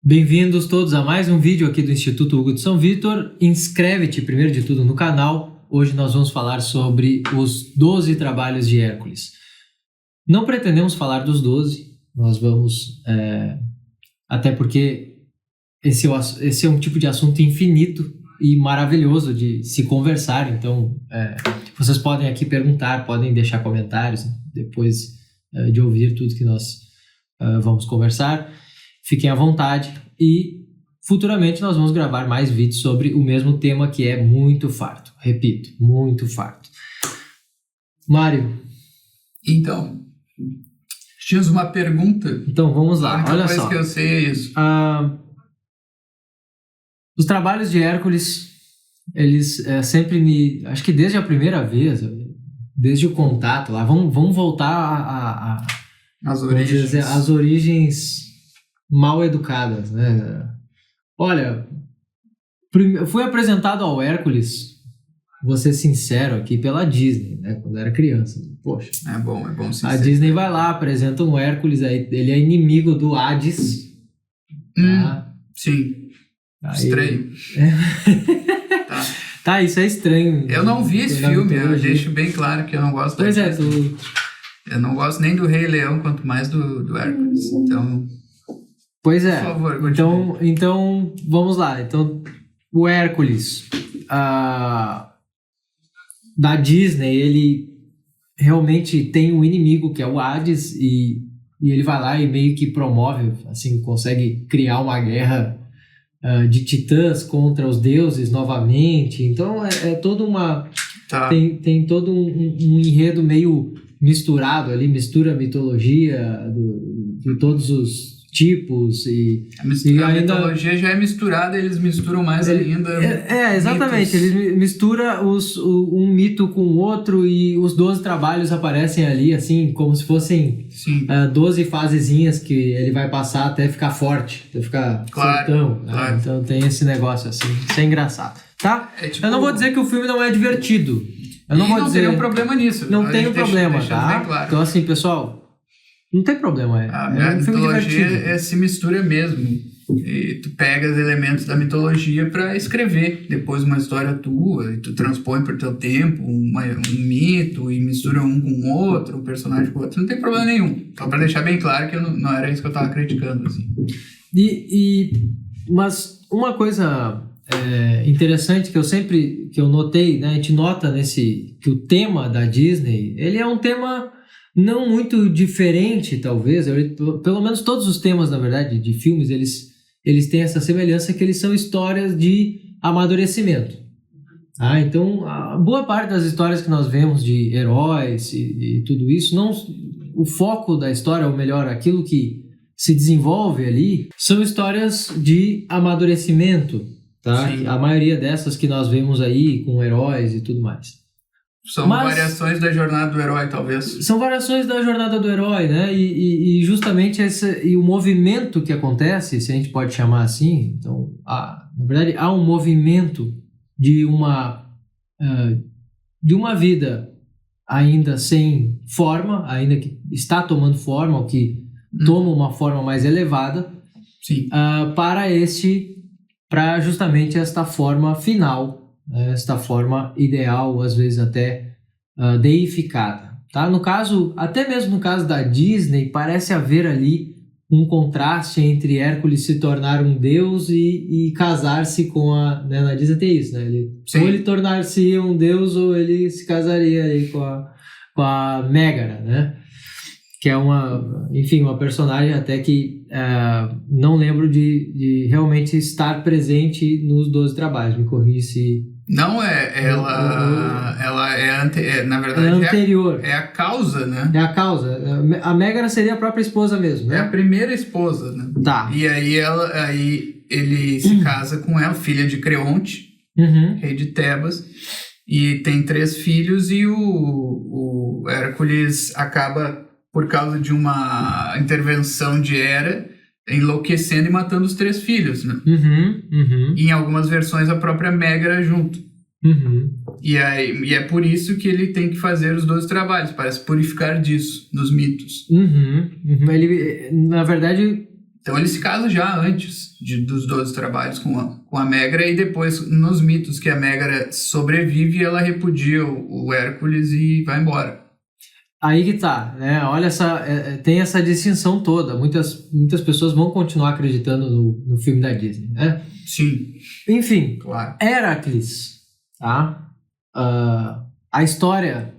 Bem-vindos todos a mais um vídeo aqui do Instituto Hugo de São Vítor. Inscreve-te primeiro de tudo no canal. Hoje nós vamos falar sobre os 12 trabalhos de Hércules. Não pretendemos falar dos 12, nós vamos... até porque esse é um tipo de assunto infinito e maravilhoso de se conversar, então vocês podem aqui perguntar, podem deixar comentários depois de ouvir tudo que nós vamos conversar. Fiquem à vontade e futuramente nós vamos gravar mais vídeos sobre o mesmo tema que é muito farto. Repito, muito farto. Mário. Então, tínhamos uma pergunta. Então vamos lá, olha só. Que eu sei é isso. Os trabalhos de Hércules, eles sempre me... Acho que desde a primeira vez, desde o contato lá, vamos voltar As origens. Dizer, as origens mal educadas, né? Olha, fui apresentado ao Hércules, vou ser sincero aqui, pela Disney, né? Quando eu era criança. Poxa. É bom A Disney vai lá, apresenta um Hércules, aí ele é inimigo do Hades. Tá? Sim. Aí... Estranho. Tá, isso é estranho. Eu não vi esse filme, eu deixo bem claro que eu não gosto da Disney. Pois é, Eu não gosto nem do Rei Leão, quanto mais do Hércules, então... Pois é, por favor, então vamos lá. Então, o Hércules da Disney, ele realmente tem um inimigo que é o Hades e ele vai lá e meio que promove, assim, consegue criar uma guerra de titãs contra os deuses novamente. Então é toda uma... Tá. Tem todo um enredo meio misturado ali, mistura a mitologia de todos os tipos a mitologia já é misturada, eles misturam mais ainda. Exatamente, mitos. Eles misturam um mito com o outro e os 12 trabalhos aparecem ali, assim, como se fossem 12 fasezinhas que ele vai passar até ficar forte, até ficar fortão. Claro. Né? Então tem esse negócio assim, isso é engraçado, tá? Eu não vou dizer que o filme não é divertido. Eu não vou dizer... tem um problema nisso. Não tem um problema, tá? Claro. Então assim, pessoal... Não tem problema, A mitologia se mistura mesmo. E tu pega os elementos da mitologia para escrever depois uma história tua, e tu transpõe pro teu tempo um mito e mistura um com o outro, um personagem com o outro. Não tem problema nenhum. Só para deixar bem claro que não era isso que eu tava criticando, assim. Mas uma coisa interessante que eu notei, né? A gente nota que o tema da Disney, ele é um tema... não muito diferente, talvez. Pelo menos todos os temas, na verdade, de filmes, eles têm essa semelhança que eles são histórias de amadurecimento. Então, a boa parte das histórias que nós vemos de heróis e tudo isso, o foco da história, ou melhor, aquilo que se desenvolve ali, são histórias de amadurecimento. Tá? A maioria dessas que nós vemos aí com heróis e tudo mais. São variações da jornada do herói, talvez. São variações da jornada do herói, né? E justamente o movimento que acontece, se a gente pode chamar assim, então, na verdade, há um movimento de uma vida ainda sem forma, ainda que está tomando forma, ou que toma uma forma mais elevada, para justamente esta forma final, esta forma ideal, às vezes até deificada, tá? No caso, até mesmo no caso da Disney, parece haver ali um contraste entre Hércules se tornar um deus e casar-se com na Disney tem isso, né? Ou ele tornar-se um deus ou ele se casaria aí com a Mégara, né? Que é uma personagem até que não lembro de realmente estar presente nos 12 trabalhos. Me corrija se... Não ela é na verdade é anterior. É a causa, né? É a causa. A Mégara seria a própria esposa mesmo, né? É a primeira esposa, né? Tá. E aí ele se casa com ela, filha de Creonte, rei de Tebas, e tem 3 filhos e o Hércules acaba, por causa de uma intervenção de Hera, enlouquecendo e matando os 3 filhos, né? E em algumas versões a própria Mégara junto. E é por isso que ele tem que fazer os 12 trabalhos, para se purificar disso, dos mitos. Ele, na verdade, Então ele se casa já antes dos 12 trabalhos com a Megra, e depois, nos mitos, que a Megra sobrevive, ela repudia o Hércules e vai embora. Aí que tá, né? Olha, tem essa distinção toda. Muitas pessoas vão continuar acreditando no filme da Disney, né? Sim. Enfim, claro. Heracles, tá? A história,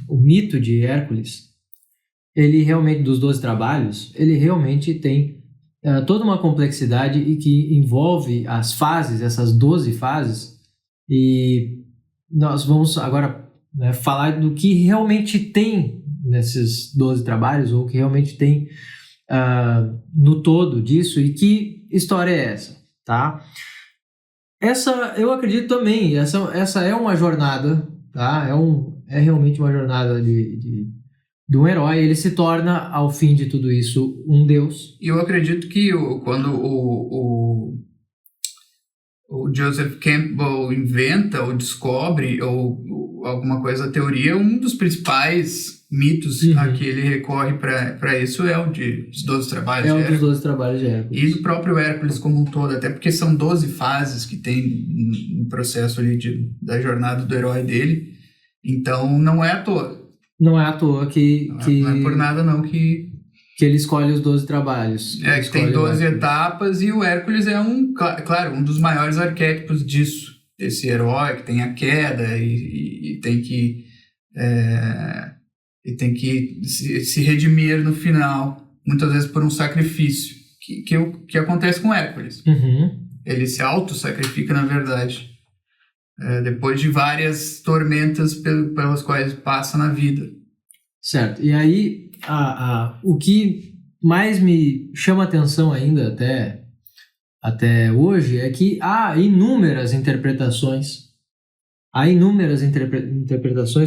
o mito de Hércules, ele realmente, dos 12 trabalhos, ele realmente tem toda uma complexidade e que envolve as fases, essas 12 fases, e nós vamos agora, né, falar do que realmente tem nesses 12 trabalhos, ou que realmente tem no todo disso, e que história é essa, tá? Eu acredito também, essa é uma jornada, tá? É realmente uma jornada de um herói. Ele se torna, ao fim de tudo isso, um deus. E eu acredito que quando o Joseph Campbell inventa ou descobre ou alguma coisa, a teoria, um dos principais mitos a que ele recorre para isso é o dos 12 trabalhos de Hércules. É o dos 12 trabalhos de Hércules. E do próprio Hércules como um todo, até porque são 12 fases que tem no processo ali da jornada do herói dele. Então não é à toa. Não é à toa que... Não é por nada não que ele escolhe os 12 trabalhos. Que tem 12 etapas, e o Hércules é claro, um dos maiores arquétipos disso. Desse herói que tem a queda e tem que se redimir no final, muitas vezes por um sacrifício, que acontece com Hércules. Ele se auto-sacrifica, na verdade, depois de várias tormentas pelas quais passa na vida. Certo. E aí, o que mais me chama atenção ainda até hoje é que há inúmeras interpretações.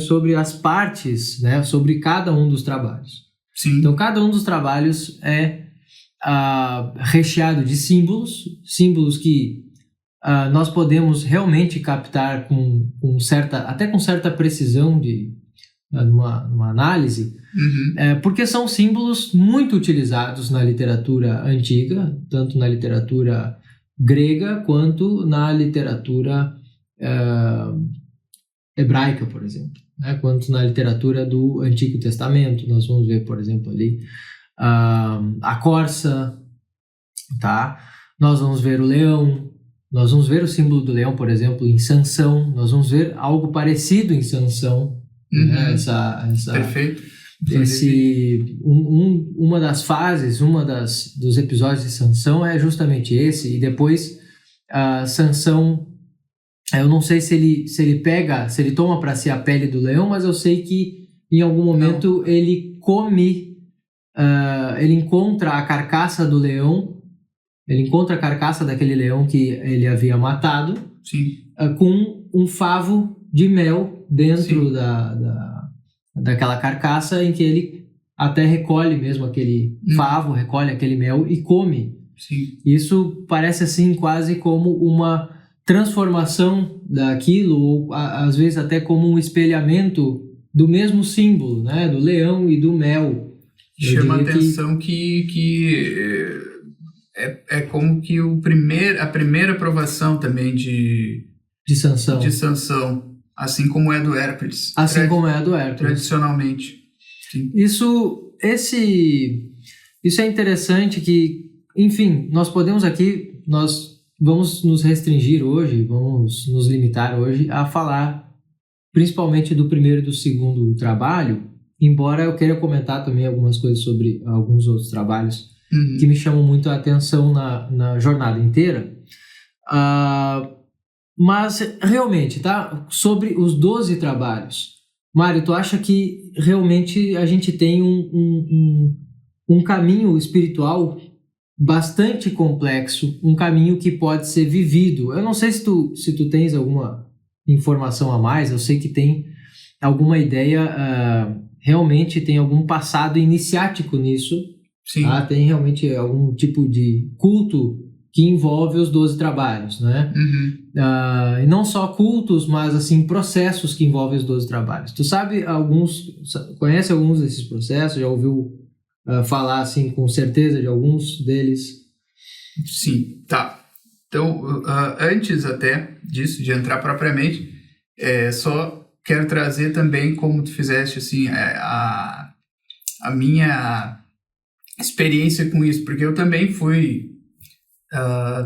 Sobre as partes, né, sobre cada um dos trabalhos. Sim. Então, cada um dos trabalhos é recheado de símbolos que nós podemos realmente captar com certa precisão numa análise, porque são símbolos muito utilizados na literatura antiga, tanto na literatura grega quanto na literatura hebraica, por exemplo, né? Quanto na literatura do Antigo Testamento. Nós vamos ver, por exemplo, ali a corça, tá? Nós vamos ver o leão, nós vamos ver o símbolo do leão, por exemplo, em Sansão, nós vamos ver algo parecido em Sansão. Perfeito. Uma das fases, dos episódios de Sansão é justamente esse. E depois Sansão, eu não sei se ele toma para si a pele do leão, mas eu sei que em algum momento ele come, ele encontra a carcaça do leão, ele encontra a carcaça daquele leão que ele havia matado. Sim. Com um favo de mel dentro daquela carcaça, em que ele até recolhe mesmo aquele favo, recolhe aquele mel e come. Sim. Isso parece assim quase como uma transformação daquilo, ou às vezes até como um espelhamento do mesmo símbolo, né, do leão e do mel. Chama a atenção que é como que a primeira aprovação também de Sansão, assim como é do Hércules. Tradicionalmente. Sim. Isso é interessante que, enfim, nós vamos nos restringir hoje, vamos nos limitar hoje a falar principalmente do primeiro e do segundo trabalho, embora eu queira comentar também algumas coisas sobre alguns outros trabalhos que me chamam muito a atenção na jornada inteira. Mas, realmente, tá? Sobre os 12 trabalhos, Mário, tu acha que realmente a gente tem um caminho espiritual bastante complexo, um caminho que pode ser vivido? Eu não sei se tu tens alguma informação a mais, eu sei que tem alguma ideia, realmente tem algum passado iniciático nisso. Sim. Tá? Tem realmente algum tipo de culto que envolve os 12 trabalhos, né? E não só cultos, mas assim, processos que envolvem os 12 trabalhos. Tu conhece alguns desses processos? Já ouviu falar assim com certeza de alguns deles? Sim, tá. Então, antes até disso, de entrar propriamente, só quero trazer também como tu fizeste assim, a minha experiência com isso, porque eu também fui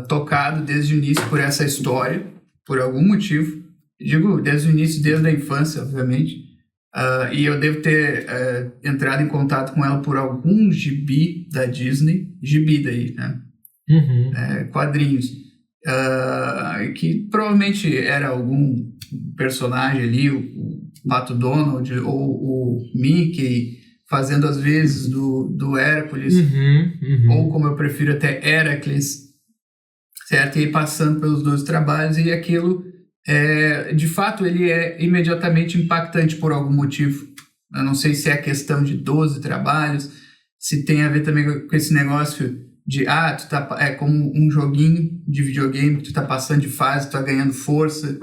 tocado desde o início por essa história, por algum motivo. Digo desde o início, desde a infância, obviamente. E eu devo ter entrado em contato com ela por algum gibi da Disney, gibi daí, né? Uhum. Quadrinhos. Que provavelmente era algum personagem ali, o Pato Donald ou o Mickey, fazendo às vezes do Hércules, ou como eu prefiro até Heracles, certo? E aí passando pelos 12 trabalhos, e aquilo, de fato, ele é imediatamente impactante por algum motivo. Eu não sei se é a questão de 12 trabalhos, se tem a ver também com esse negócio de, é como um joguinho de videogame, que tu tá passando de fase, tu tá ganhando força.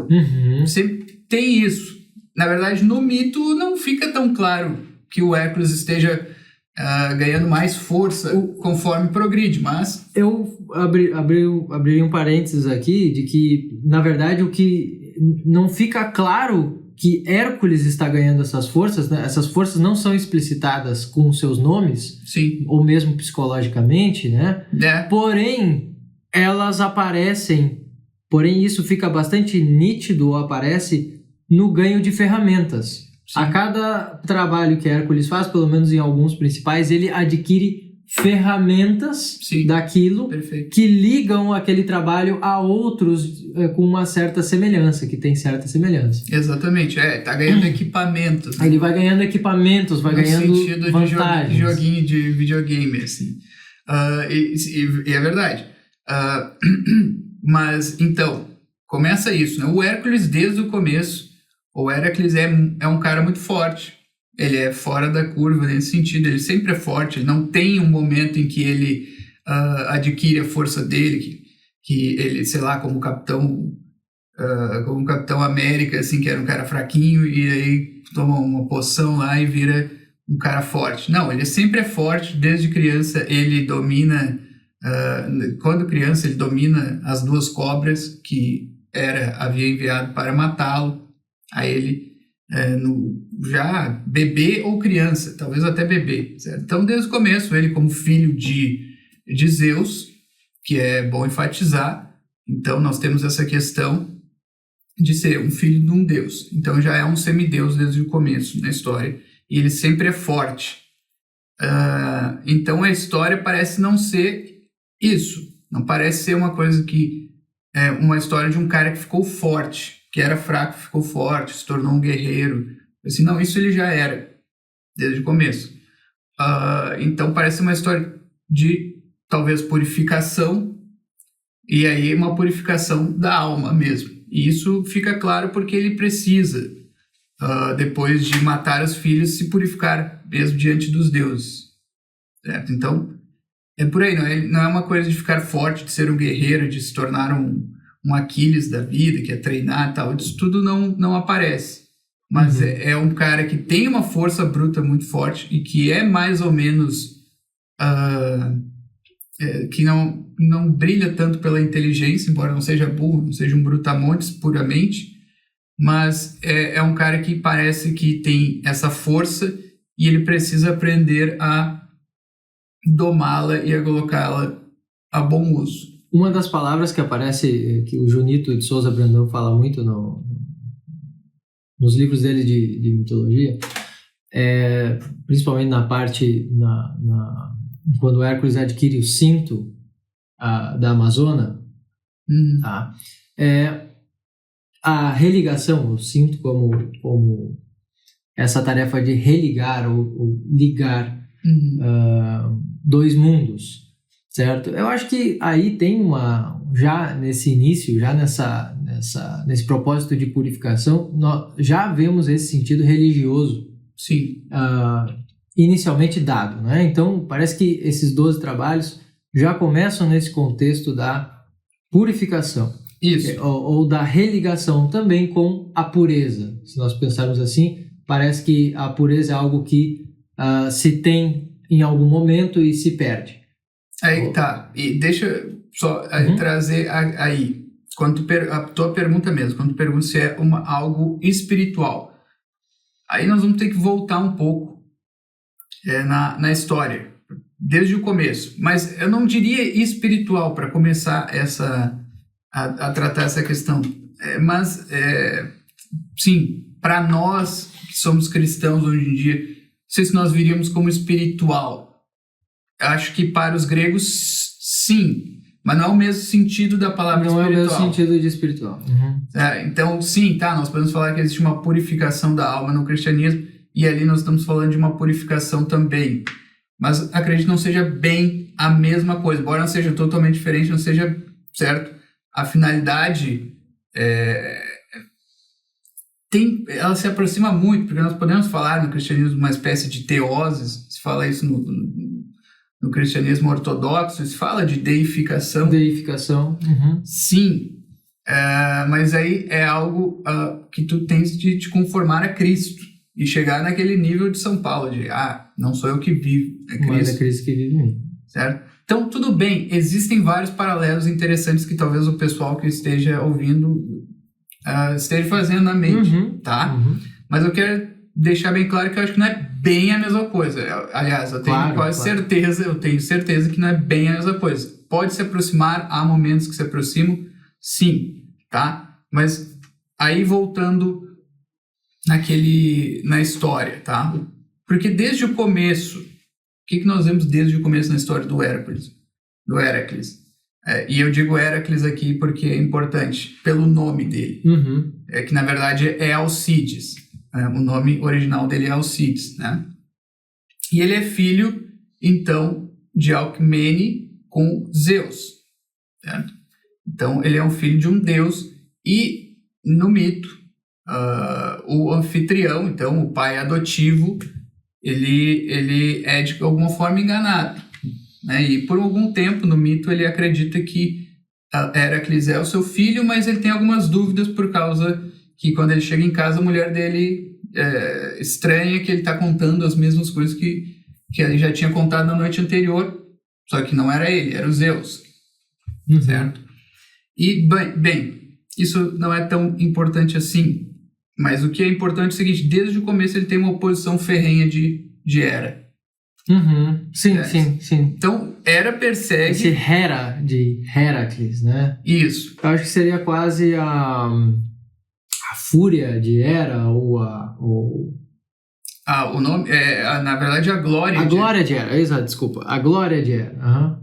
Sempre tem isso. Na verdade, no mito não fica tão claro que o Hércules esteja ganhando mais força conforme progride, mas... Eu abri um parênteses aqui de que, na verdade, o que não fica claro que Hércules está ganhando essas forças, né? Essas forças não são explicitadas com seus nomes, sim, ou mesmo psicologicamente, né? Porém, elas aparecem, isso fica bastante nítido, aparece no ganho de ferramentas. Sim. A cada trabalho que Hércules faz, pelo menos em alguns principais, ele adquire ferramentas daquilo que ligam aquele trabalho a outros com uma certa semelhança, que tem certa semelhança. Exatamente, tá ganhando equipamentos. Né? Ele vai ganhando equipamentos, vai ganhando vantagens. De joguinho de videogame, assim. E é verdade. Mas, então, começa isso, né? O Hércules, desde o começo, o Hércules é um cara muito forte. Ele é fora da curva nesse sentido, ele sempre é forte, ele não tem um momento em que ele adquire a força dele, que ele, sei lá, como Capitão América, assim, que era um cara fraquinho, e aí toma uma poção lá e vira um cara forte. Não, ele sempre é forte, desde criança ele domina, quando criança ele domina as 2 cobras que havia enviado para matá-lo. Aí ele já bebê ou criança, talvez até bebê, certo? Então, desde o começo, ele como filho de Zeus, que é bom enfatizar, então nós temos essa questão de ser um filho de um deus, então já é um semideus desde o começo na história, e ele sempre é forte. Então a história parece não ser isso, não parece ser uma coisa que é uma história de um cara que ficou forte, que era fraco, ficou forte, se tornou um guerreiro. Assim, não, isso ele já era, desde o começo. Então parece uma história de, talvez, purificação, e aí uma purificação da alma mesmo. E isso fica claro porque ele precisa, depois de matar os filhos, se purificar mesmo diante dos deuses. Certo? Então, é por aí, não é uma coisa de ficar forte, de ser um guerreiro, de se tornar um Aquiles da vida, que é treinar e tal, isso tudo não aparece. Mas é um cara que tem uma força bruta muito forte e que é mais ou menos... que não brilha tanto pela inteligência, embora não seja burro, não seja um brutamontes puramente, mas é um cara que parece que tem essa força e ele precisa aprender a domá-la e a colocá-la a bom uso. Uma das palavras que aparece, que o Junito de Souza Brandão fala muito nos livros dele de mitologia, principalmente na parte, quando Hércules adquire o cinto da Amazônia, a religação, o cinto como essa tarefa de religar ou ligar 2 mundos. Certo? Eu acho que aí tem já nesse início, já nesse propósito de purificação, nós já vemos esse sentido religioso. Sim. Inicialmente dado, né? Então, parece que esses 12 trabalhos já começam nesse contexto da purificação. Isso. Ou da religação também com a pureza. Se nós pensarmos assim, parece que a pureza é algo que se tem em algum momento e se perde. Aí tá. E deixa só trazer aí. Quando a tua pergunta mesmo, quando tu pergunta se é algo espiritual. Aí nós vamos ter que voltar um pouco na história, desde o começo. Mas eu não diria espiritual para começar a tratar essa questão. Sim, para nós que somos cristãos hoje em dia, não sei se nós viríamos como espiritual. Acho que para os gregos, sim. Mas não é o mesmo sentido da palavra espiritual. Não é o mesmo sentido de espiritual. Então, sim, tá, nós podemos falar que existe uma purificação da alma no cristianismo, e ali nós estamos falando de uma purificação também. Mas acredito que não seja bem a mesma coisa, embora não seja totalmente diferente, não seja certo. A finalidade, ela se aproxima muito, porque nós podemos falar no cristianismo uma espécie de teoses, se fala isso no cristianismo ortodoxo, se fala de deificação. Deificação. Sim, mas aí é algo que tu tens de te conformar a Cristo e chegar naquele nível de São Paulo, de não sou eu que vivo, é Cristo. Mas é Cristo que vive em mim. Certo? Então, tudo bem, existem vários paralelos interessantes que talvez o pessoal que esteja ouvindo esteja fazendo na mente, tá? Mas eu quero deixar bem claro que eu acho que não é bem a mesma coisa. Aliás, eu tenho certeza que não é bem a mesma coisa. Pode se aproximar, há momentos que se aproximam, sim, tá? Mas aí voltando na história, tá? Porque desde o começo, o que nós vemos desde o começo na história do Hércules? E eu digo Hércules aqui porque é importante, pelo nome dele. Que na verdade é Alcides. O nome original dele é Alcides, né? E ele é filho, então, de Alcmene com Zeus, certo? Então, ele é um filho de um deus e, no mito, o anfitrião, então, o pai adotivo, ele é, de alguma forma, enganado, né? E, por algum tempo, no mito, ele acredita que Hércules é o seu filho, mas ele tem algumas dúvidas por causa que, quando ele chega em casa, a mulher dele estranha que ele está contando as mesmas coisas que ele já tinha contado na noite anterior, só que não era ele, era o Zeus, certo? E, bem, isso não é tão importante assim, mas o que é importante é o seguinte: desde o começo ele tem uma oposição ferrenha de Hera. Sim. Então, Hera persegue... Esse Hera de Heracles, né? Isso. Eu acho que seria quase a fúria de Hera, ou o nome na verdade, a glória. A glória de Hera, exato, desculpa. A glória de Hera.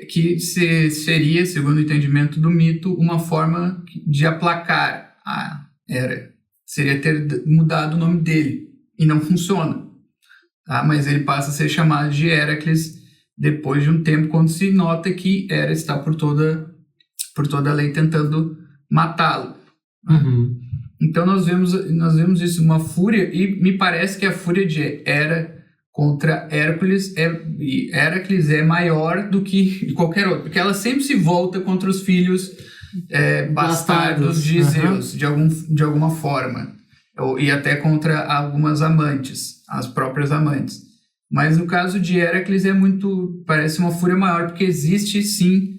Que seria, segundo o entendimento do mito, uma forma de aplacar a Hera. Seria ter mudado o nome dele. E não funciona. Tá? Mas ele passa a ser chamado de Heracles depois de um tempo, quando se nota que Hera está por toda a lei tentando matá-lo. Então nós vemos isso, uma fúria, e me parece que a fúria de Hera contra Hércules e Heracles é maior do que qualquer outro, porque ela sempre se volta contra os filhos bastardos de Zeus, de alguma forma, e até contra algumas amantes, as próprias amantes. Mas no caso de Heracles parece uma fúria maior, porque existe sim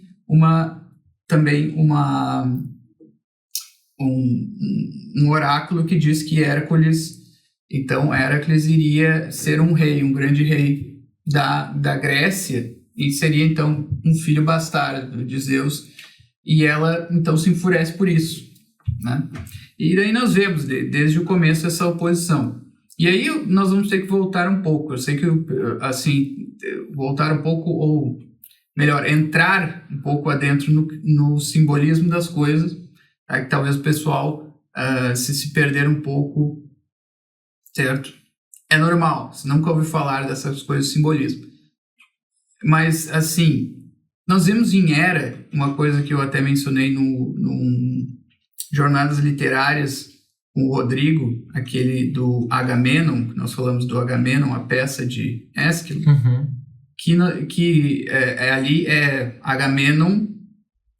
um oráculo que diz que Hércules iria ser um grande rei da Grécia, e seria então um filho bastardo de Zeus, e ela então se enfurece por isso, né? E daí nós vemos desde o começo essa oposição. E aí nós vamos ter que voltar um pouco. Eu sei que voltar um pouco, ou melhor, entrar um pouco adentro no simbolismo das coisas, tá? Que talvez o pessoal se perder um pouco, certo? É normal, você nunca ouviu falar dessas coisas de simbolismo. Mas, assim, nós vemos em Hera, uma coisa que eu até mencionei no Jornadas Literárias com o Rodrigo, aquele do Agamenon, que nós falamos do Agamenon, a peça de Ésquilo, que ali Agamenon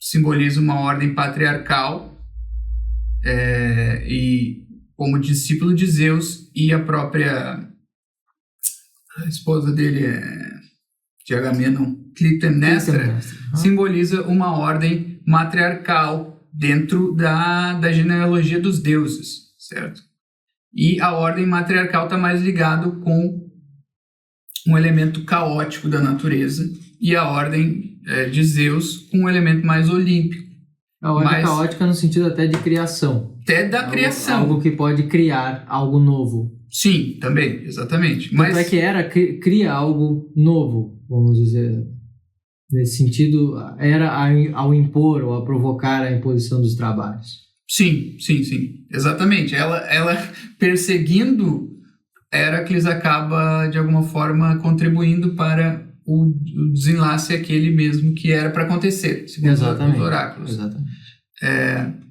simboliza uma ordem patriarcal, e como discípulo de Zeus, e a própria a esposa dele de Agamenon, Clitemnestra, simboliza uma ordem matriarcal dentro da genealogia dos deuses, certo? E a ordem matriarcal está mais ligado com um elemento caótico da natureza, e a ordem de Zeus com um elemento mais olímpico. A ordem caótica no sentido até de criação. Até da criação. Algo que pode criar algo novo. Sim, também, exatamente. Mas é que cria algo novo, vamos dizer. Nesse sentido, era ao impor ou a provocar a imposição dos trabalhos. Sim. Exatamente. Ela perseguindo Heracles acaba, de alguma forma, contribuindo para o desenlace aquele mesmo que era para acontecer, segundo os oráculos. Exatamente.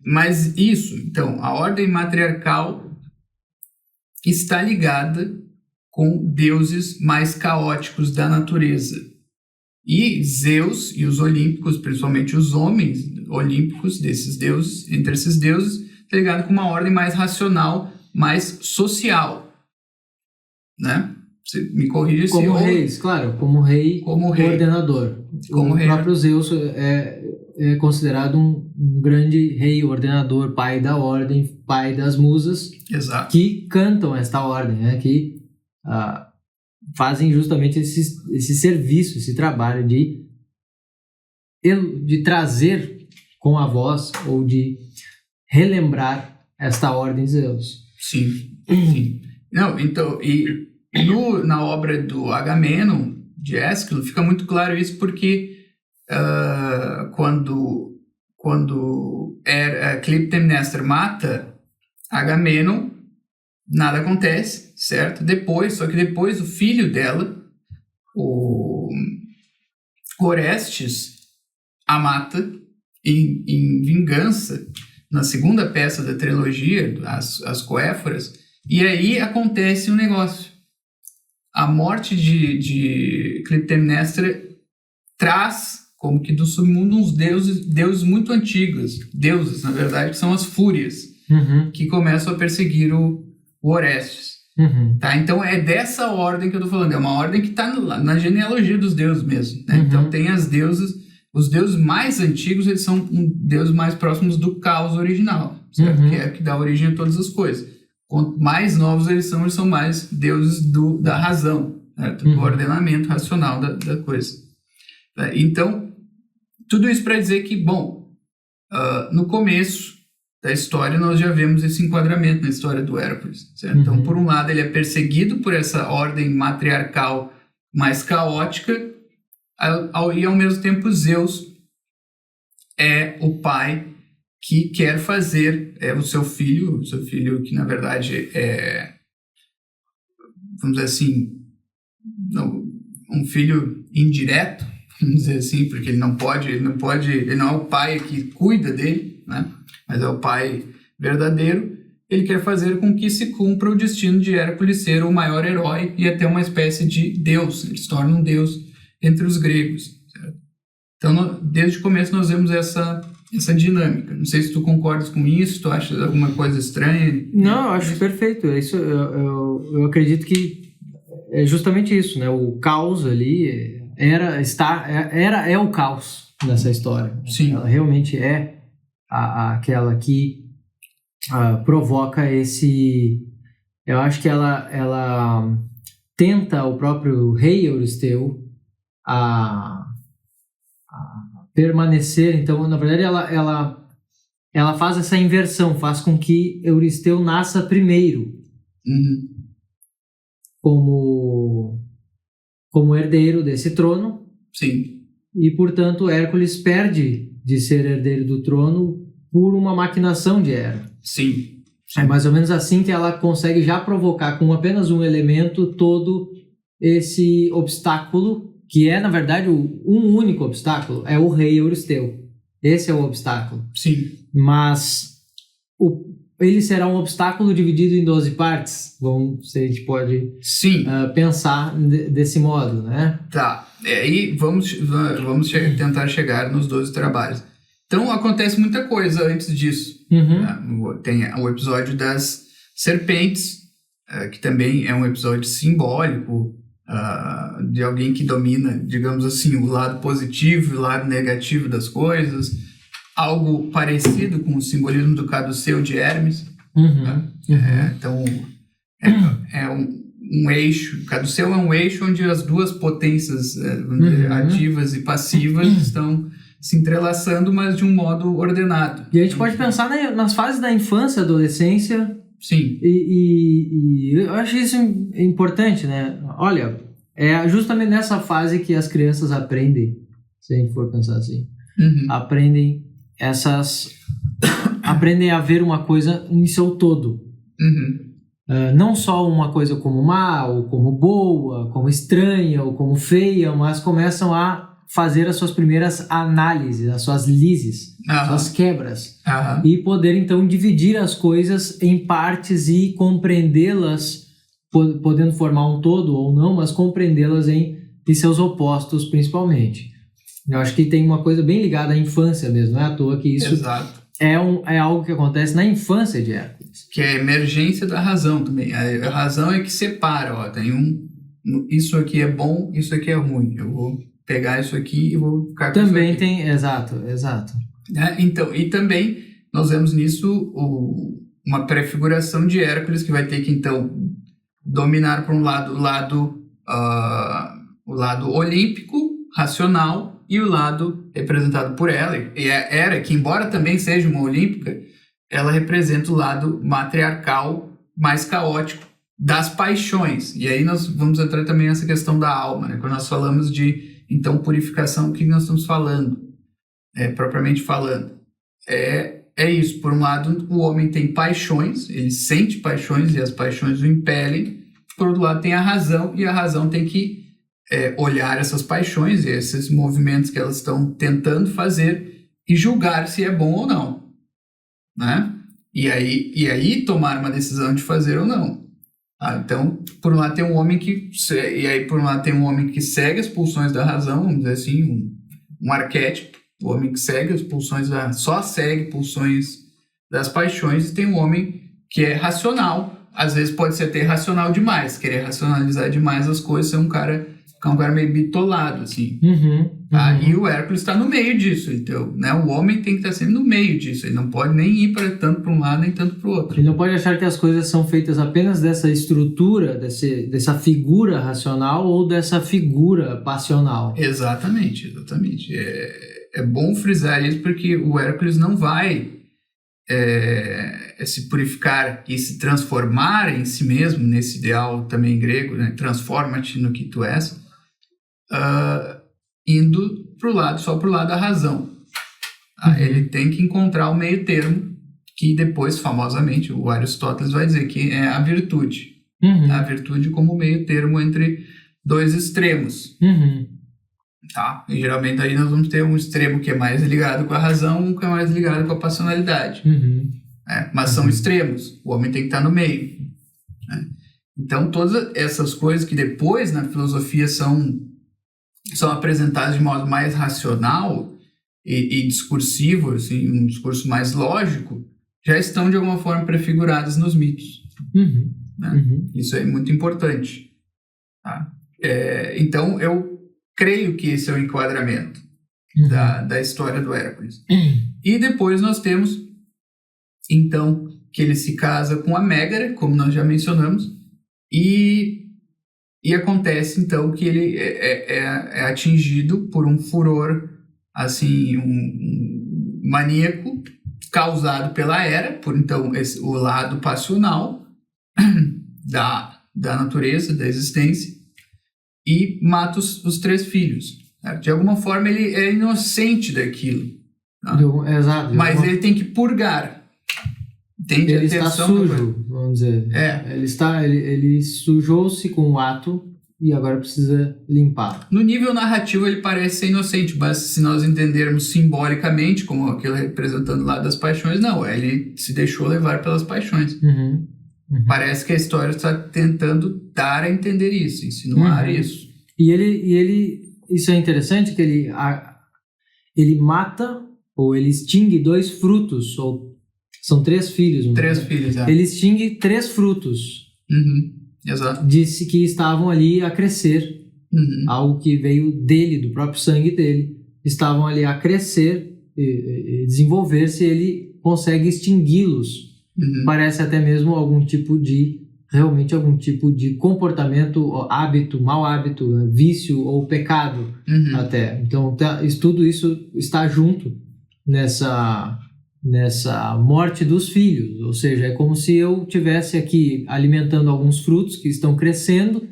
Mas isso, então, a ordem matriarcal está ligada com deuses mais caóticos da natureza. E Zeus e os olímpicos, principalmente os homens olímpicos desses deuses, entre esses deuses, está ligado com uma ordem mais racional, mais social, né? Você me corrige se como reis, claro, como rei ordenador. Como o próprio Zeus é considerado um grande rei ordenador, pai da ordem, pai das musas. Exato. Que cantam esta ordem, né? Que fazem justamente esse serviço, esse trabalho de trazer com a voz ou de relembrar esta ordem de Zeus. Sim. Não, então, na obra do Agamenon, de Ésquilo, fica muito claro isso porque quando Clitemnestra mata Agamenon, nada acontece, certo? Só que depois o filho dela, o Orestes, a mata em vingança na segunda peça da trilogia, as Coéforas, e aí acontece um negócio. A morte de Clitemnestra traz, como que do submundo, uns deuses muito antigos. Deuses, na verdade, que são as fúrias, que começam a perseguir o Orestes. Tá? Então é dessa ordem que eu tô falando. É uma ordem que está na genealogia dos deuses mesmo. Né? Então tem os deuses mais antigos, eles são deuses mais próximos do caos original, certo? Que é o que dá origem a todas as coisas. Quanto mais novos eles são mais deuses da razão, certo? Do ordenamento racional da coisa. Então, tudo isso para dizer que, no começo da história nós já vemos esse enquadramento na história do Hércules, certo? Então, por um lado, ele é perseguido por essa ordem matriarcal mais caótica, e ao mesmo tempo Zeus é o pai que quer fazer o seu filho que na verdade vamos dizer assim, um filho indireto, vamos dizer assim, porque ele não é o pai que cuida dele, né? Mas é o pai verdadeiro. Ele quer fazer com que se cumpra o destino de Hércules ser o maior herói e até uma espécie de deus. Ele se torna um deus entre os gregos, certo? Então, desde o começo nós vemos essa dinâmica. Não sei se tu concordas com isso, tu achas alguma coisa estranha? Não, eu acho perfeito. Isso, eu acredito que é justamente isso, né? O caos ali é o caos nessa história. Sim. Ela realmente é aquela que provoca esse... Eu acho que ela tenta o próprio rei Euristeu a permanecer. Então, na verdade, ela faz essa inversão, faz com que Euristeu nasça primeiro como herdeiro desse trono. Sim. E, portanto, Hércules perde de ser herdeiro do trono por uma maquinação de Hera. Sim. É mais ou menos assim que ela consegue já provocar com apenas um elemento todo esse obstáculo, que é, na verdade, um único obstáculo, é o rei Euristeu. Esse é o obstáculo. Sim. Mas ele será um obstáculo dividido em 12 partes. Se a gente pode pensar desse modo, né? Tá. E vamos tentar chegar nos 12 trabalhos. Então, acontece muita coisa antes disso. Tem o episódio das serpentes, que também é um episódio simbólico, de alguém que domina, digamos assim, o lado positivo e o lado negativo das coisas, algo parecido com o simbolismo do caduceu de Hermes. Então, é um eixo, caduceu é um eixo onde as duas potências ativas e passivas estão se entrelaçando, mas de um modo ordenado. E a gente pode pensar nas fases da infância, adolescência. Sim. E eu acho isso importante, né? Olha, é justamente nessa fase que as crianças aprendem, se a gente for pensar assim, aprendem a ver uma coisa em seu todo. Não só uma coisa como má, ou como boa, como estranha, ou como feia, mas começam a fazer as suas primeiras análises, as suas lises, suas quebras, e poder então dividir as coisas em partes e compreendê-las, podendo formar um todo ou não, mas compreendê-las em seus opostos principalmente. Eu acho que tem uma coisa bem ligada à infância mesmo, não é à toa que isso é algo que acontece na infância de Hércules. Que é a emergência da razão também. A razão é que separa, tem isso aqui é bom, isso aqui é ruim. Eu vou pegar isso aqui e vou ficar com também isso aqui. Tem, exato. Então, e também nós vemos nisso uma prefiguração de Hércules que vai ter que então dominar por um lado o lado olímpico, racional, e o lado representado por ela, e a Hera, que embora também seja uma olímpica, ela representa o lado matriarcal mais caótico das paixões. E aí nós vamos entrar também nessa questão da alma, né? Quando nós falamos de então purificação, o que nós estamos falando? Propriamente falando, é isso. Por um lado, o homem tem paixões, ele sente paixões e as paixões o impelem. Por outro lado, tem a razão, e a razão tem que olhar essas paixões e esses movimentos que elas estão tentando fazer e julgar se é bom ou não, né? E aí tomar uma decisão de fazer ou não. Então, por um lado tem um homem que segue as pulsões da razão, vamos dizer assim, um arquétipo, o homem que segue as pulsões só segue pulsões das paixões, e tem um homem que é racional. Às vezes pode ser até racional demais, querer racionalizar demais as coisas, ser um cara meio bitolado, assim. E o Hércules está no meio disso, então, né? O homem tem que estar sempre no meio disso, ele não pode nem ir tanto para um lado, nem tanto para o outro. Ele não pode achar que as coisas são feitas apenas dessa estrutura, dessa figura racional ou dessa figura passional. Exatamente. É bom frisar isso, porque o Hércules não vai se purificar e se transformar em si mesmo, nesse ideal também grego, né? Transforma-te no que tu és, indo só pro lado da razão. Ele tem que encontrar o meio termo, que depois, famosamente, o Aristóteles vai dizer que é a virtude. A virtude como meio termo entre dois extremos. E geralmente aí nós vamos ter um extremo que é mais ligado com a razão, um que é mais ligado com a passionalidade. Mas são extremos, o homem tem que estar no meio, né? Então todas essas coisas que depois na filosofia são apresentadas de modo mais racional e discursivo, assim, um discurso mais lógico, já estão de alguma forma prefiguradas nos mitos. Né? Isso é muito importante. Então eu creio que esse é o enquadramento da história do Hércules. E depois nós temos, então, que ele se casa com a Mégara, como nós já mencionamos, e acontece, então, que ele é atingido por um furor, assim, um maníaco, causado pela Hera, por, então, o lado passional da natureza, da existência, e mata os 3 filhos. Certo? De alguma forma, ele é inocente daquilo. Tá? Exato. Mas ele tem que purgar. Ele está sujo, vamos dizer. Ele sujou-se com o ato e agora precisa limpar. No nível narrativo, ele parece ser inocente, mas se nós entendermos simbolicamente, como aquilo representando lá das paixões, não. Ele se deixou levar pelas paixões. Parece que a história está tentando dar a entender isso, insinuar isso. E ele isso é interessante, que ele mata ou ele extingue 2 frutos, ou são 3 filhos. 3 filhos, Ele extingue 3 frutos. Exato. disse que estavam ali a crescer, algo que veio dele, do próprio sangue dele, estavam ali a crescer e desenvolver-se, ele consegue extingui-los. Parece até mesmo algum tipo de comportamento, hábito, mau hábito, vício ou pecado até. Então, tudo isso está junto nessa morte dos filhos. Ou seja, é como se eu estivesse aqui alimentando alguns frutos que estão crescendo,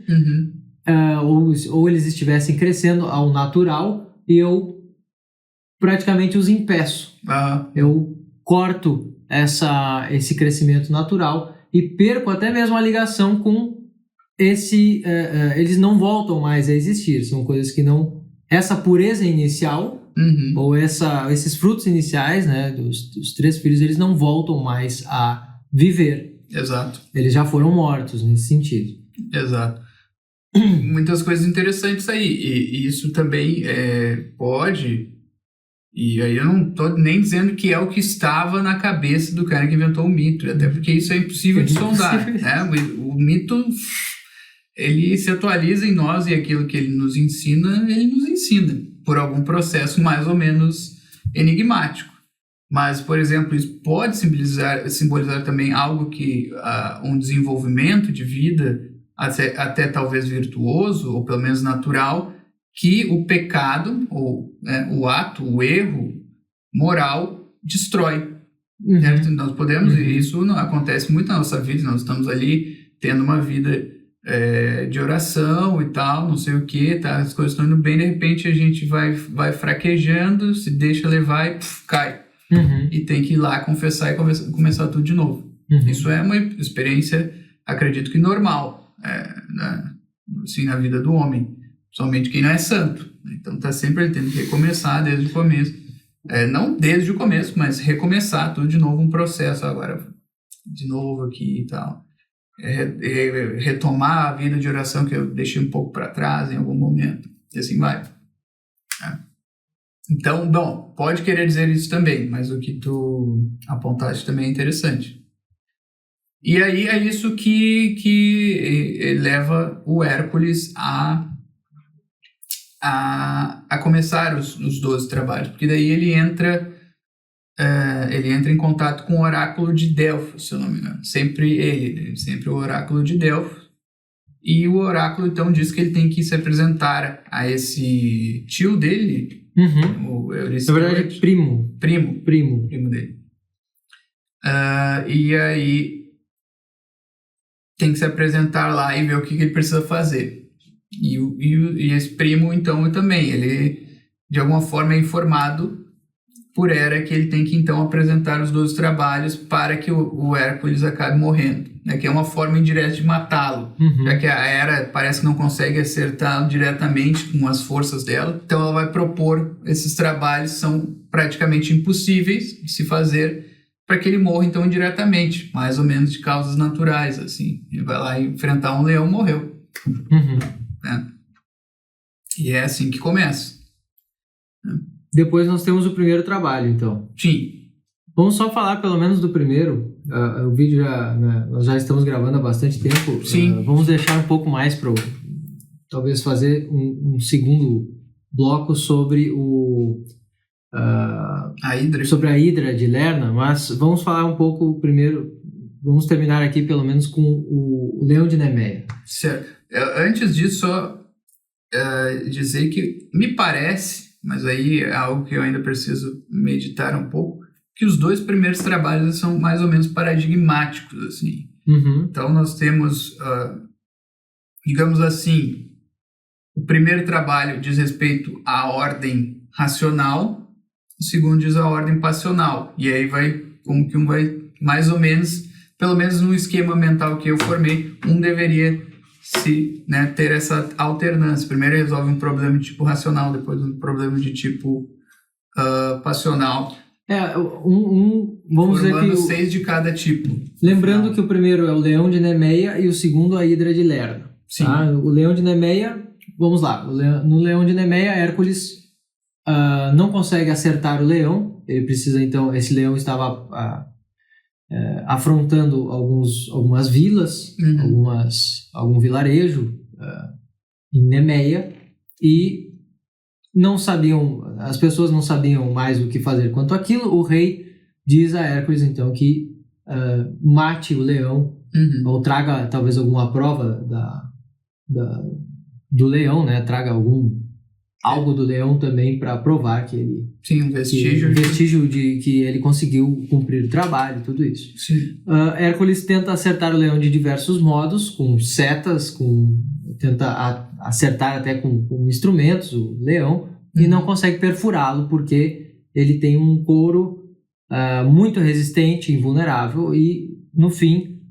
ou eles estivessem crescendo ao natural e eu praticamente os impeço. Eu corto esse crescimento natural e perco até mesmo a ligação com eles não voltam mais a existir. São coisas que não... Essa pureza inicial, ou esses frutos iniciais, né, dos 3 filhos, eles não voltam mais a viver. Exato. Eles já foram mortos nesse sentido. Exato. Muitas coisas interessantes aí. E isso também pode... E aí eu não tô nem dizendo que é o que estava na cabeça do cara que inventou o mito, até porque isso é impossível de sondar, né? O mito, ele se atualiza em nós e aquilo que ele nos ensina por algum processo mais ou menos enigmático. Mas, por exemplo, isso pode simbolizar também algo que um desenvolvimento de vida, até talvez virtuoso, ou pelo menos natural, que o pecado, ou o ato, o erro moral, destrói. Nós podemos, e isso não acontece muito na nossa vida, nós estamos ali tendo uma vida de oração e tal, não sei o que, tá, as coisas estão indo bem, de repente a gente vai fraquejando, se deixa levar e cai. E tem que ir lá confessar e começar tudo de novo. Isso é uma experiência, acredito que normal, assim, na vida do homem. Somente quem não é santo. Então está sempre tendo que recomeçar desde o começo. Não desde o começo, mas recomeçar tudo de novo, um processo agora. De novo aqui e tal. Retomar a vida de oração que eu deixei um pouco para trás em algum momento. E assim vai. Então, bom, pode querer dizer isso também, mas o que tu apontaste também é interessante. E aí é isso que leva o Hércules a começar os 12 trabalhos, porque daí ele entra em contato com o oráculo de Delfos, se eu não me engano. Sempre o oráculo de Delfos. E o oráculo, então, diz que ele tem que se apresentar a esse tio dele, o Eurystheus. Na verdade, primo dele. E aí tem que se apresentar lá e ver o que ele precisa fazer. E esse primo, então, também, ele de alguma forma é informado por Hera que ele tem que, então, apresentar os 12 trabalhos para que o Hércules acabe morrendo, né? Que é uma forma indireta de matá-lo, já que a Hera parece que não consegue acertá-lo diretamente com as forças dela, então ela vai propor esses trabalhos, são praticamente impossíveis de se fazer, para que ele morra, então, indiretamente, mais ou menos de causas naturais, assim. Ele vai lá enfrentar um leão, morreu. Né? E é assim que começa. Né? Depois nós temos o primeiro trabalho, então. Sim. Vamos só falar pelo menos do primeiro. O vídeo nós já estamos gravando há bastante tempo. Sim. Vamos deixar um pouco mais para talvez fazer um segundo bloco sobre a Hidra. Sobre a Hidra de Lerna, mas vamos falar um pouco primeiro. Vamos terminar aqui pelo menos com o Leão de Nemeia. Certo. Antes disso, só dizer que me parece, mas aí é algo que eu ainda preciso meditar um pouco, que os 2 primeiros trabalhos são mais ou menos paradigmáticos, assim. Então nós temos, digamos assim, o primeiro trabalho diz respeito à ordem racional, o segundo diz a ordem passional, e aí como que um vai mais ou menos, pelo menos no esquema mental que eu formei, um deveria ter essa alternância. Primeiro resolve um problema de tipo racional, depois um problema de tipo passional. Vamos dizer que 6 de cada tipo. Lembrando que o primeiro é o Leão de Nemeia e o segundo a Hidra de Lerna. Sim. Tá? O Leão de Nemeia, vamos lá. No Leão de Nemeia, Hércules não consegue acertar o leão. Ele precisa, então, esse leão estava afrontando algumas vilas, algum vilarejo em Nemeia, e as pessoas não sabiam mais o que fazer quanto àquilo. O rei diz a Hércules, então, que mate o leão, ou traga talvez alguma prova do leão, né? Traga algo do leão também para provar que ele... Sim, um vestígio de que ele conseguiu cumprir o trabalho, tudo isso. Sim. Hércules tenta acertar o leão de diversos modos, com setas, tenta acertar até com instrumentos o leão, e não consegue perfurá-lo, porque ele tem um couro muito resistente, invulnerável, e no fim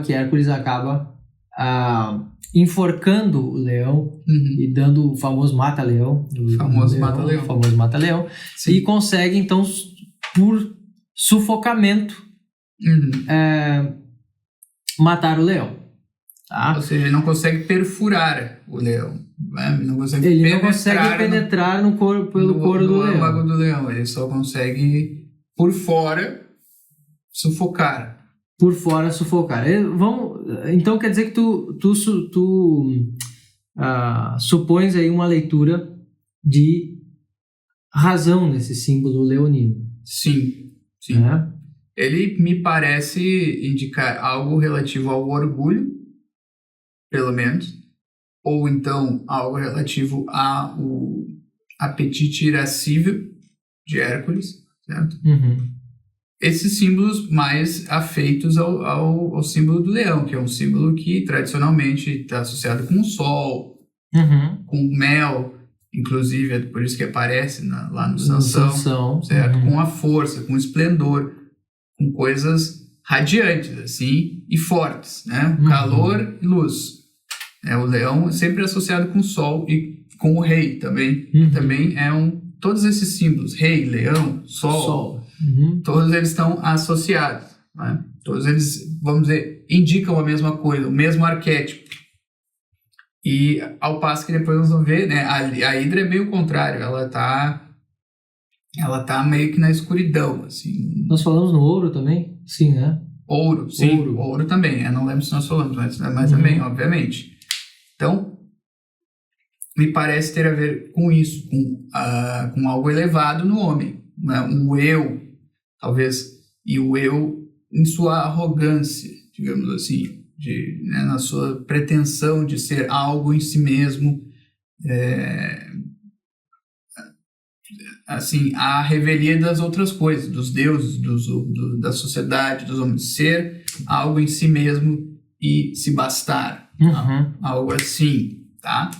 Hércules acaba enforcando o leão e dando o famoso mata-leão. Famoso mata-leão. E consegue, então, por sufocamento, matar o leão. Tá? Ou seja, ele não consegue perfurar o leão. Ele não consegue penetrar no couro do leão. Âmago do leão. Ele só consegue, por fora, sufocar. Então quer dizer que tu supões aí uma leitura de razão nesse símbolo leonino. Sim. Ele me parece indicar algo relativo ao orgulho, pelo menos, ou então algo relativo ao apetite irascível de Hércules, certo? Esses símbolos mais afeitos ao símbolo do leão, que é um símbolo que tradicionalmente está associado com o sol, com o mel, inclusive, é por isso que aparece lá no Sansão, certo? Com a força, com o esplendor, com coisas radiantes, assim, e fortes, né? Calor e luz. O leão é sempre associado com o sol e com o rei também. Também todos esses símbolos, rei, leão, sol. Todos eles estão associados, né? Todos eles, vamos dizer, indicam a mesma coisa, o mesmo arquétipo. E ao passo que depois nós vamos ver, né, a Hidra é meio o contrário, ela tá meio que na escuridão, assim. Nós falamos no ouro também? Sim, né? Ouro também, eu não lembro se nós falamos, mas também, obviamente. Então, me parece ter a ver com isso, com algo elevado no homem, né? Um eu, talvez, e o eu em sua arrogância, digamos assim, na sua pretensão de ser algo em si mesmo, assim, a revelia das outras coisas, dos deuses, da sociedade, dos homens, ser algo em si mesmo e se bastar, algo assim, tá?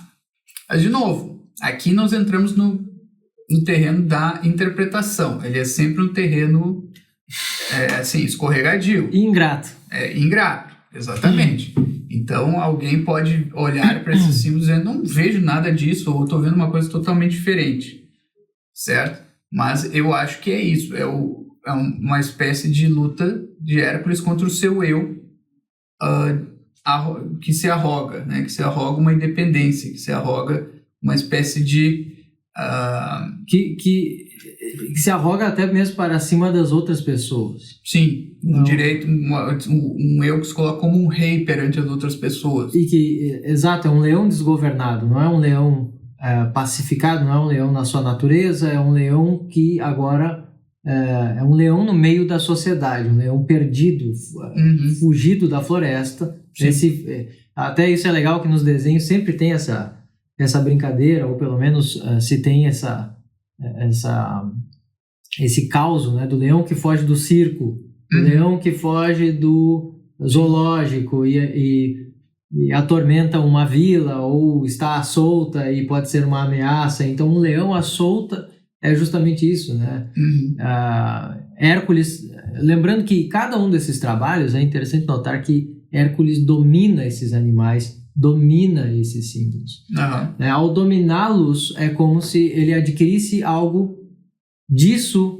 Mas, de novo, aqui nós entramos no terreno da interpretação. Ele é sempre um terreno assim, escorregadio. Ingrato. Ingrato, exatamente. Então, alguém pode olhar para esses símbolos e dizer, não vejo nada disso, ou estou vendo uma coisa totalmente diferente, certo? Mas eu acho que é isso, é uma espécie de luta de Hércules contra o seu eu, que se arroga, né? Que se arroga uma independência, que se arroga uma espécie de... Que se arroga até mesmo para cima das outras pessoas. Sim, direito, um eu que se coloca como um rei perante as outras pessoas. E que, exato, é um leão desgovernado, não é um leão pacificado, não é um leão na sua natureza, é um leão que agora é um leão no meio da sociedade, um leão perdido, fugido da floresta. Até isso é legal que nos desenhos sempre tem essa brincadeira, ou pelo menos se tem esse caos, né, do leão que foge do circo, do leão que foge do zoológico e atormenta uma vila, ou está à solta e pode ser uma ameaça. Então, um leão à solta é justamente isso, né? Hércules, lembrando que cada um desses trabalhos, é interessante notar que Hércules domina esses animais, domina esses símbolos. Ao dominá-los, é como se ele adquirisse algo disso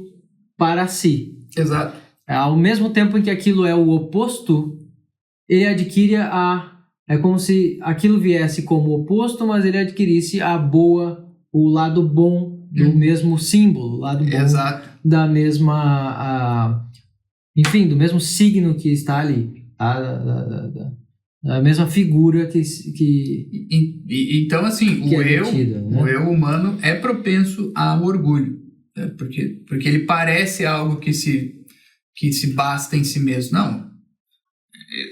para si. Exato. Ao mesmo tempo em que aquilo é o oposto, ele adquire é como se aquilo viesse como oposto, mas ele adquirisse o lado bom do mesmo símbolo, o lado bom da mesma enfim, do mesmo signo que está ali, tá? A mesma figura que então, assim, que né? O eu humano é propenso ao orgulho, né? Porque ele parece algo que se basta em si mesmo. Não,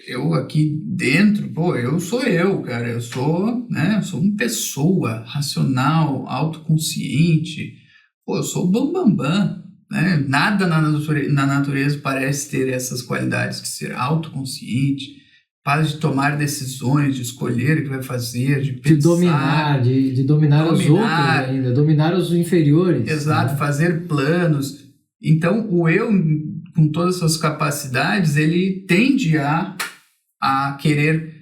eu aqui dentro, eu sou eu, cara, eu sou uma pessoa racional, autoconsciente, eu sou o bambambam, né? Nada na natureza parece ter essas qualidades de ser autoconsciente, capaz de tomar decisões, de escolher o que vai fazer, de pensar, de dominar os outros ainda, dominar os inferiores. Exato, né? Fazer planos. Então, o eu, com todas as suas capacidades, ele tende a querer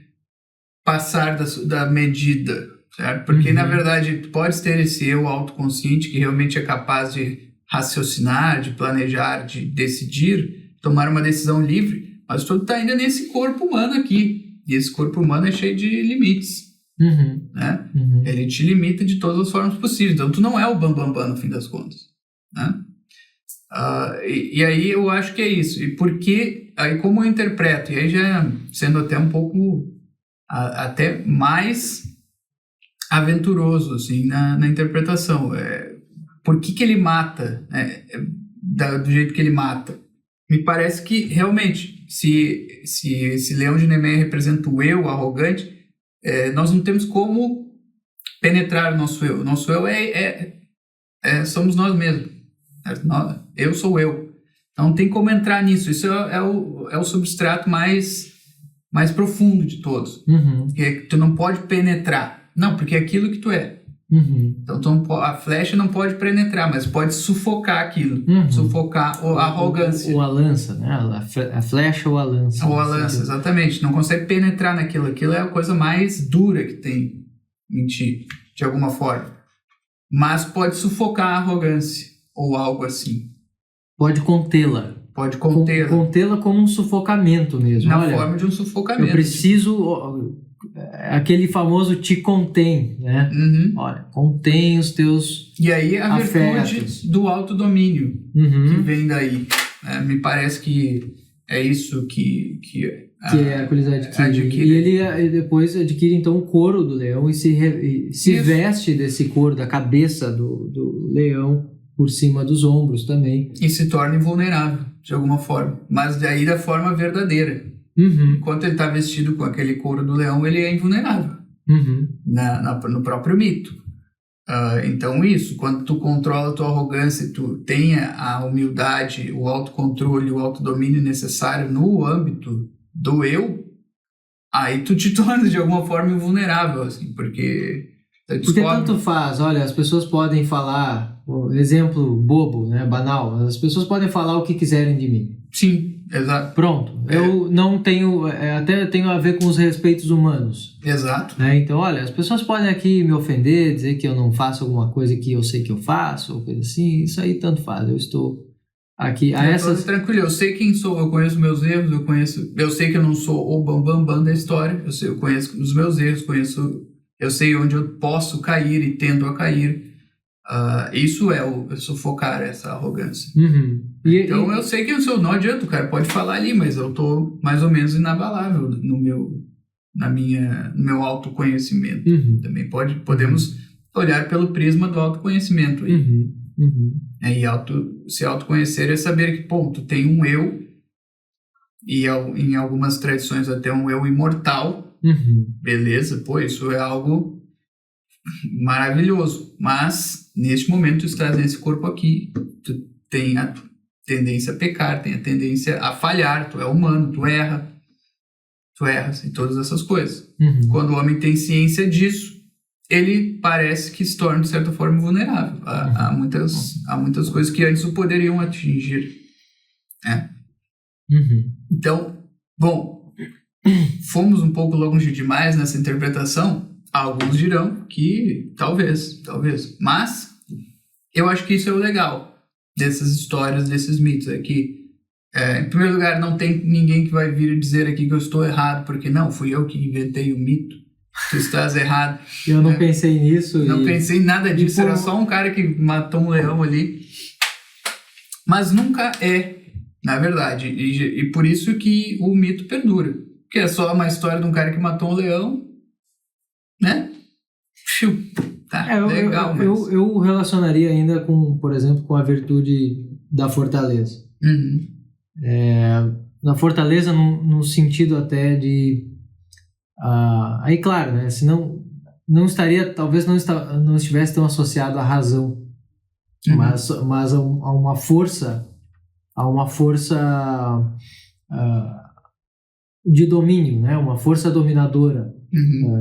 passar da medida, certo? Porque, na verdade, tu podes ter esse eu autoconsciente que realmente é capaz de raciocinar, de planejar, de decidir, tomar uma decisão livre, mas tu tá ainda nesse corpo humano aqui. E esse corpo humano é cheio de limites. Né? Ele te limita de todas as formas possíveis. Então, tu não é o bambambam no fim das contas. Né? E aí eu acho que é isso. E porque, aí como eu interpreto, e aí já sendo até um pouco, até mais aventuroso, assim, na interpretação. Por que ele mata, né? Do jeito que ele mata? Me parece que, realmente, se esse leão de Nemeia representa o eu arrogante, nós não temos como penetrar o nosso eu. O nosso eu somos nós mesmos. Eu sou eu. Então não tem como entrar nisso. Isso é o substrato mais profundo de todos. Que tu não pode penetrar. Não, porque é aquilo que tu é. Então a flecha não pode penetrar, mas pode sufocar aquilo. Sufocar a arrogância. Ou a lança, né? A flecha ou a lança. Ou a lança, exatamente. Não consegue penetrar naquilo. Aquilo é a coisa mais dura que tem em ti, de alguma forma. Mas pode sufocar a arrogância, ou algo assim. Pode contê-la. Pode contê-la. Contê-la como um sufocamento mesmo. Na forma de um sufocamento. Eu preciso... Aquele famoso te contém, né? Olha, contém os teus E aí a afetos. Virtude do autodomínio que vem daí. Me parece que é isso que Hércules adquire. E ele depois adquire então o couro do leão e se veste desse couro, da cabeça do leão por cima dos ombros também. E se torna invulnerável, de alguma forma. Mas daí da forma verdadeira. Enquanto ele está vestido com aquele couro do leão, ele é invulnerável no próprio mito. Então isso, quando tu controla a tua arrogância, tu tenha a humildade, o autocontrole, o autodomínio necessário no âmbito do eu, aí tu te torna de alguma forma invulnerável, assim, porque tanto faz, olha, as pessoas podem falar, exemplo bobo, né, banal, as pessoas podem falar o que quiserem de mim. Sim, exato. Pronto, eu não tenho, até tenho a ver com os respeitos humanos. Exato. Né? Então, olha, as pessoas podem aqui me ofender, dizer que eu não faço alguma coisa que eu sei que eu faço, ou coisa assim, isso aí tanto faz, eu estou aqui. Tô tranquilo, eu sei quem sou, eu conheço meus erros, eu sei que eu não sou o bambambam da história, eu conheço os meus erros, eu sei onde eu posso cair e tendo a cair. Isso é o sufocar essa arrogância. Então eu sei que eu sou, não adianta, o cara pode falar ali, mas eu tô mais ou menos inabalável no meu autoconhecimento. Também podemos olhar pelo prisma do autoconhecimento aí. E se autoconhecer é saber que, tu tem um eu, e em algumas tradições até um eu imortal. Beleza, isso é algo maravilhoso, mas neste momento tu estás nesse corpo aqui, tu tem a tendência a pecar, tem a tendência a falhar, tu é humano, tu erras em todas essas coisas. Quando o homem tem ciência disso, ele parece que se torna de certa forma vulnerável a muitas coisas que antes o poderiam atingir. Então, fomos um pouco longe demais nessa interpretação. Alguns dirão que talvez, mas eu acho que isso é o legal dessas histórias, desses mitos, que em primeiro lugar não tem ninguém que vai vir dizer aqui que eu estou errado, porque não, fui eu que inventei o mito, tu estás errado. Eu não pensei nisso. Não pensei em nada disso, era só um cara que matou um leão ali. Mas nunca é na verdade. E por isso que o mito perdura. Porque é só uma história de um cara que matou um leão, né? Tá, legal. Eu relacionaria ainda com, por exemplo, com a virtude da fortaleza. Uhum. Na fortaleza no sentido até de... aí, claro, né? Senão não estaria, talvez não estivesse tão associado à razão, mas a uma força, de domínio, né? Uma força dominadora,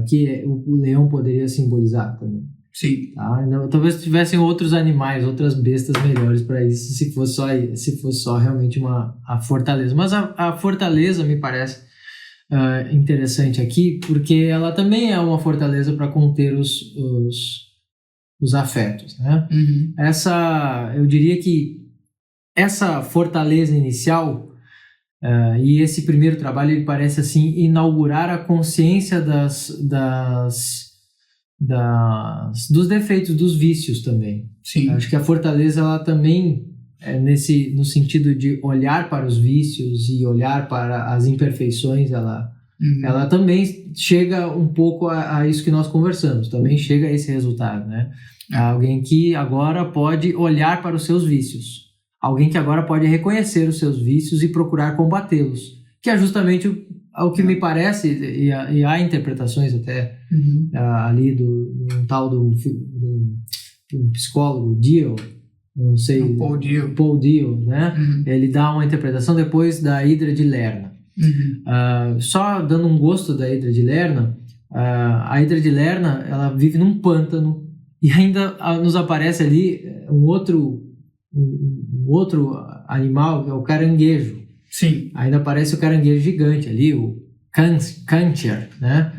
que o leão poderia simbolizar também. Sim. Tá? Talvez tivessem outros animais, outras bestas melhores para isso, se fosse só realmente a fortaleza. Mas a fortaleza me parece interessante aqui, porque ela também é uma fortaleza para conter os afetos, né? Eu diria que essa fortaleza inicial e esse primeiro trabalho, ele parece assim inaugurar a consciência dos defeitos, dos vícios também. Sim. Acho que a fortaleza, ela também no sentido de olhar para os vícios e olhar para as imperfeições, ela também chega um pouco a isso que nós conversamos, também chega a esse resultado, né? Alguém que agora pode olhar para os seus vícios, alguém que agora pode reconhecer os seus vícios e procurar combatê-los, que é justamente o que me parece, e há interpretações até ali do tal do psicólogo Deal, não sei, Paul Deal, né? Ele dá uma interpretação depois da Hidra de Lerna. Só dando um gosto da Hidra de Lerna, a Hidra de Lerna, ela vive num pântano e ainda nos aparece ali um outro animal, que é o caranguejo. Sim. Ainda aparece o caranguejo gigante ali, o Cancher, né?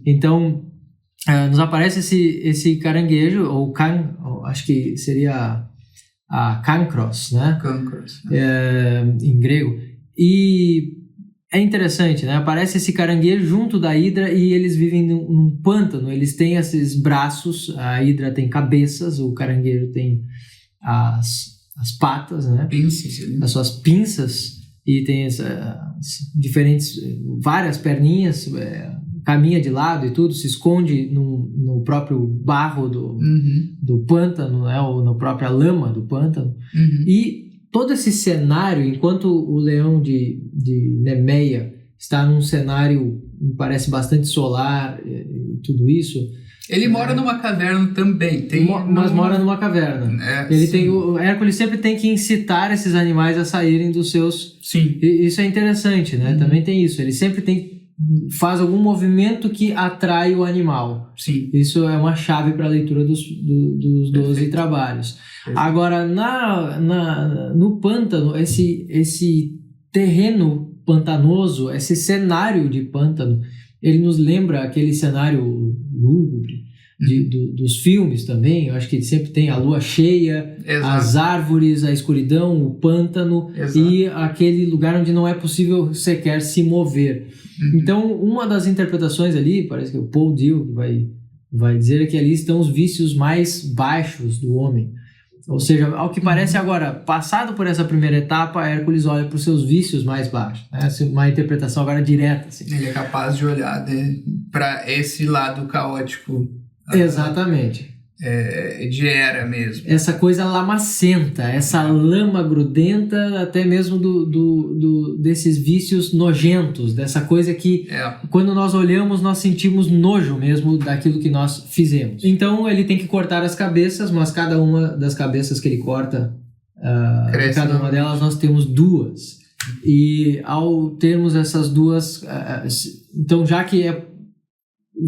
Então, nos aparece esse caranguejo, ou acho que seria a cancros, né? Cancros. Em grego. E é interessante, né? Aparece esse caranguejo junto da hidra e eles vivem num pântano. Eles têm esses braços, a hidra tem cabeças, o caranguejo tem as patas, né? Pinças. As suas pinças, e tem várias perninhas, caminha de lado e tudo, se esconde no próprio barro do pântano, né? Ou na própria lama do pântano. E todo esse cenário, enquanto o leão de Nemeia está num cenário, me parece, bastante solar e tudo isso... Ele mora numa caverna também. Mas mora numa caverna. O Hércules sempre tem que incitar esses animais a saírem dos seus... Sim. Isso é interessante, né? Também tem isso. Ele sempre faz algum movimento que atrai o animal. Sim. Isso é uma chave para a leitura dos 12 trabalhos. Perfeito. Agora, no pântano, esse terreno pantanoso, esse cenário de pântano, ele nos lembra aquele cenário lúgubre dos filmes também. Eu acho que sempre tem a lua cheia, as árvores, a escuridão, o pântano. Exato. E aquele lugar onde não é possível sequer se mover. Então, uma das interpretações ali, parece que o Paul Deal vai dizer, é que ali estão os vícios mais baixos do homem. Ou seja, ao que parece agora, passado por essa primeira etapa, Hércules olha para os seus vícios mais baixos. Né? Uma interpretação agora direta. Assim. Ele é capaz de olhar para esse lado caótico. Exatamente. De Hera mesmo. Essa coisa lamacenta, essa lama grudenta, até mesmo desses vícios nojentos, dessa coisa que quando nós olhamos nós sentimos nojo mesmo daquilo que nós fizemos. Então ele tem que cortar as cabeças, mas cada uma das cabeças que ele corta, cada uma delas nós temos duas. E ao termos essas duas, então já que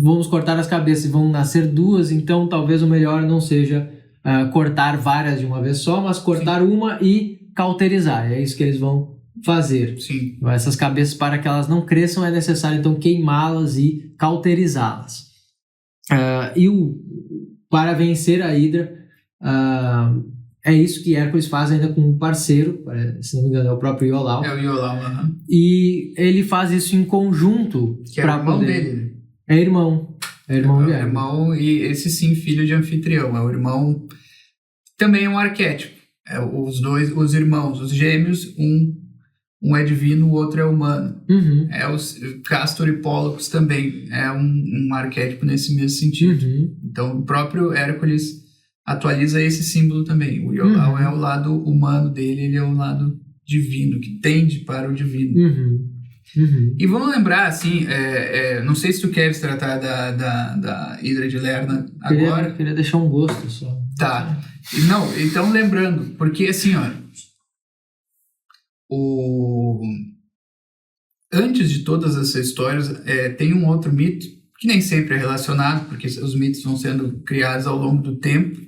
vamos cortar as cabeças e vão nascer duas, então talvez o melhor não seja cortar várias de uma vez só, mas cortar uma e cauterizar. É isso que eles vão fazer. Sim. Essas cabeças, para que elas não cresçam, é necessário então queimá-las e cauterizá-las. Para vencer a hidra, é isso que Hércules faz ainda com um parceiro, se não me engano é o próprio Iolau. É o Iolau, E ele faz isso em conjunto. Que é o irmão dele. É irmão de Hércules. Irmão, e esse sim, filho de Anfitrião. É o irmão, também é um arquétipo. Os irmãos, os gêmeos, um um é divino, o outro é humano. Uhum. Castor e Pollux também é um arquétipo nesse mesmo sentido. Uhum. Então, o próprio Hércules atualiza esse símbolo também. O Iolau é o lado humano dele, ele é o lado divino, que tende para o divino. E vamos lembrar, assim, não sei se tu queres tratar da Hidra de Lerna agora. Queria deixar um gosto só. Tá. Não, então lembrando, porque assim, ó, antes de todas essas histórias, tem um outro mito, que nem sempre é relacionado, porque os mitos vão sendo criados ao longo do tempo,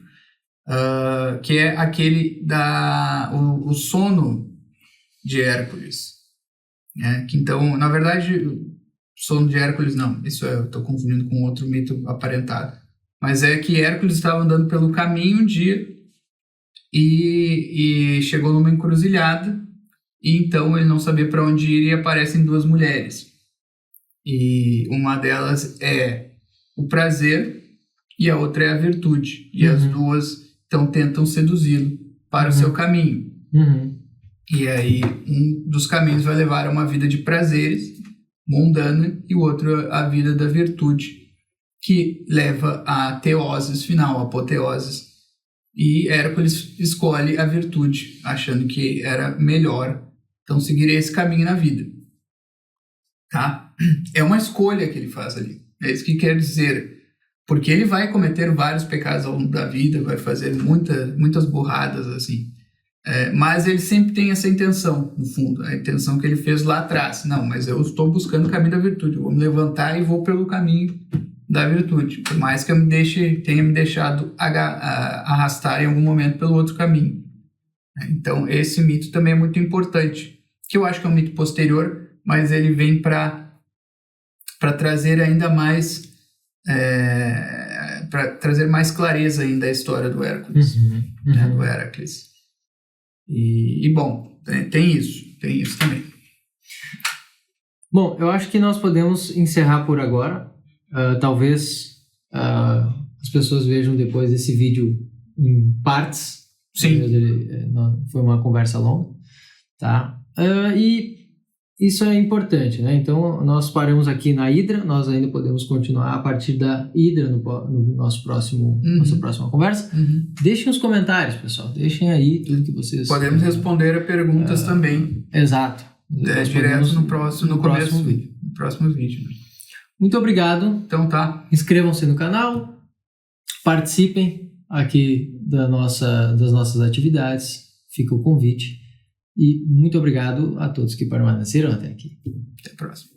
que é aquele o sono de Hércules. Que então, na verdade, o sono de Hércules não, isso eu estou confundindo com outro mito aparentado, mas é que Hércules estava andando pelo caminho um dia e chegou numa encruzilhada, e então ele não sabia para onde ir e aparecem duas mulheres. E uma delas é o prazer e a outra é a virtude. E as duas então tentam seduzi-lo para o seu caminho. E aí um dos caminhos vai levar a uma vida de prazeres, mundana, e o outro a vida da virtude, que leva a teoses final, a apoteoses. E Hércules escolhe a virtude, achando que era melhor então seguir esse caminho na vida. Tá? É uma escolha que ele faz ali. É isso que quer dizer. Porque ele vai cometer vários pecados ao longo da vida, vai fazer muitas burradas, assim. Mas ele sempre tem essa intenção, no fundo. A intenção que ele fez lá atrás. Não, mas eu estou buscando o caminho da virtude. Eu vou me levantar e vou pelo caminho da virtude. Por mais que eu tenha me deixado arrastar em algum momento pelo outro caminho. Então, esse mito também é muito importante. Que eu acho que é um mito posterior, mas ele vem para trazer ainda mais... para trazer mais clareza ainda a história do Hércules, do Héracles. E bom, tem isso também. Bom, eu acho que nós podemos encerrar por agora. Talvez as pessoas vejam depois esse vídeo em partes. Sim. Foi uma conversa longa, tá? E isso é importante, né? Então, nós paramos aqui na Hidra, nós ainda podemos continuar a partir da Hidra no nossa próxima conversa. Deixem os comentários, pessoal. Deixem aí tudo que vocês... Podemos responder a perguntas também. Exato. Direto no próximo vídeo. No próximo vídeo. Muito obrigado. Então tá. Inscrevam-se no canal, participem aqui das nossas atividades. Fica o convite. E muito obrigado a todos que permaneceram até aqui. Até a próxima.